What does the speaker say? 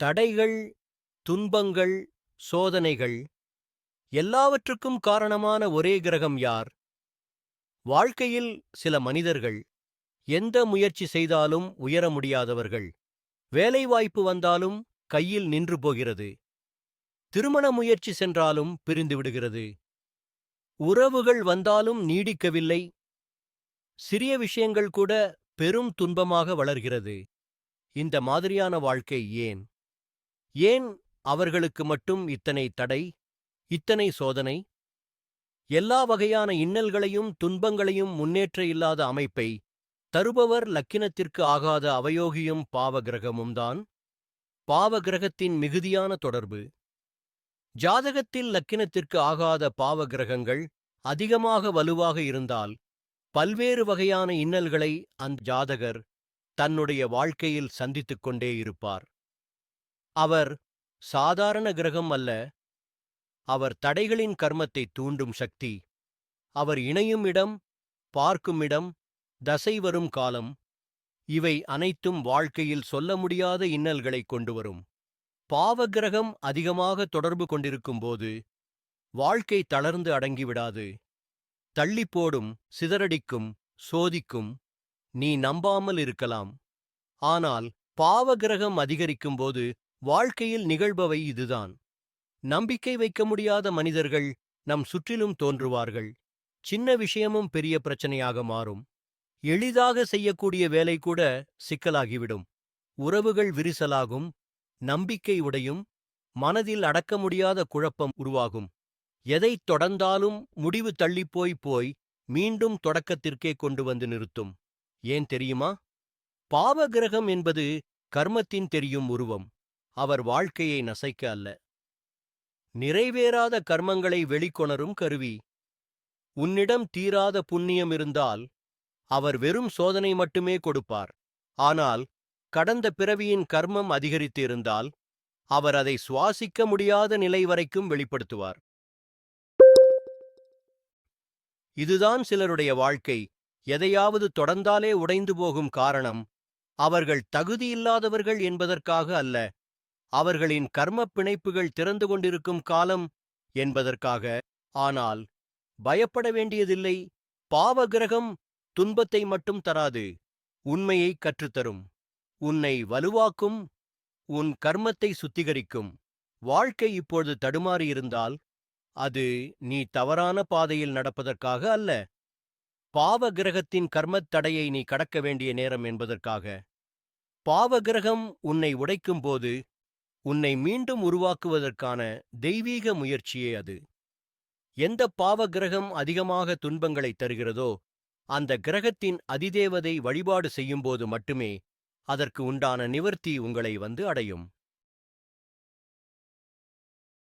தடைகள், துன்பங்கள், சோதனைகள் எல்லாவற்றுக்கும் காரணமான ஒரே கிரகம் யார்? வாழ்க்கையில் சில மனிதர்கள் எந்த முயற்சி செய்தாலும் உயர முடியாதவர்கள். வேலைவாய்ப்பு வந்தாலும் கையில் நின்று போகிறது. திருமண முயற்சி சென்றாலும் பிரிந்துவிடுகிறது. உறவுகள் வந்தாலும் நீடிக்கவில்லை. சிறிய விஷயங்கள் கூட பெரும் துன்பமாக வளர்கிறது. இந்த மாதிரியான வாழ்க்கை ஏன்? ஏன் அவர்களுக்கு மட்டும் இத்தனை தடை, இத்தனை சோதனை? எல்லா வகையான இன்னல்களையும் துன்பங்களையும் முன்னேற்ற இல்லாத அமைப்பை தருபவர் லக்கினத்திற்கு ஆகாத அவயோகியும் பாவகிரகமும்தான். பாவகிரகத்தின் மிகுதியான தொடர்பு. ஜாதகத்தில் லக்கினத்திற்கு ஆகாத பாவகிரகங்கள் அதிகமாக வலுவாக இருந்தால் பல்வேறு வகையான இன்னல்களை அந்த ஜாதகர் தன்னுடைய வாழ்க்கையில் சந்தித்துக் கொண்டே இருப்பார். அவர் சாதாரண கிரகம் அல்ல. அவர் தடைகளின் கர்மத்தை தூண்டும் சக்தி. அவர் இணையும் இடம், பார்க்கும் இடம், தசை வரும் காலம், இவை அனைத்தும் வாழ்க்கையில் சொல்ல முடியாத இன்னல்களை கொண்டு வரும். பாவகிரகம் அதிகமாக தொடர்பு கொண்டிருக்கும்போது வாழ்க்கை தளர்ந்து அடங்கிவிடாது. தள்ளிப்போடும், சிதறடிக்கும், சோதிக்கும். நீ நம்பாமல் இருக்கலாம். ஆனால் பாவகிரகம் அதிகரிக்கும்போது வாழ்க்கையில் நிகழ்பவை இதுதான். நம்பிக்கை வைக்க முடியாத மனிதர்கள் நம் சுற்றிலும் தோன்றுவார்கள். சின்ன விஷயமும் பெரிய பிரச்சனையாக மாறும். எளிதாக செய்யக்கூடிய வேலை கூட சிக்கலாகிவிடும். உறவுகள் விரிசலாகும். நம்பிக்கை உடையும். மனதில் அடக்க முடியாத குழப்பம் உருவாகும். எதைத் தொடர்ந்தாலும் முடிவு தள்ளிப்போய் போய் மீண்டும் தொடக்கத்திற்கே கொண்டு வந்து நிறுத்தும். ஏன் தெரியுமா? பாவகிரகம் என்பது கர்மத்தின் தெரியும் உருவம். அவர் வாழ்க்கையை நசைக்க அல்ல. நிறைவேறாத கர்மங்களை வெளிக்கொணரும் கருவி. உன்னிடம் தீராத புண்ணியம் இருந்தால் அவர் வெறும் சோதனை மட்டுமே கொடுப்பார். ஆனால் கடந்த பிறவியின் கர்மம் அதிகரித்து இருந்தால் அவர் அதை சுவாசிக்க முடியாத நிலை வரைக்கும் வெளிப்படுத்துவார். இதுதான் சிலருடைய வாழ்க்கை எதையாவது தொடர்ந்தாலே உடைந்து போகும் காரணம். அவர்கள் தகுதியில்லாதவர்கள் என்பதற்காக அல்ல, அவர்களின் கர்மப் பிணைப்புகள் திறந்து கொண்டிருக்கும் காலம் என்பதற்காக. ஆனால் பயப்பட வேண்டியதில்லை. பாவகிரகம் துன்பத்தை மட்டும் தராது, உண்மையை கற்றுத்தரும். உன்னை வலுவாக்கும், உன் கர்மத்தை சுத்திகரிக்கும். வாழ்க்கை இப்பொழுது தடுமாறியிருந்தால் அது நீ தவறான பாதையில் நடப்பதற்காக அல்ல, பாவகிரகத்தின் கர்மத் தடையை நீ கடக்க வேண்டிய நேரம் என்பதற்காக. பாவகிரகம் உன்னை உடைக்கும்போது உன்னை மீண்டும் உருவாக்குவதற்கான தெய்வீக முயற்சியே அது. எந்த பாவகிரகம் அதிகமாக துன்பங்களை தருகிறதோ அந்த கிரகத்தின் அதிதேவதை வழிபாடு செய்யும்போது மட்டுமே அதற்கு உண்டான நிவர்த்தி உங்களை வந்து அடையும்.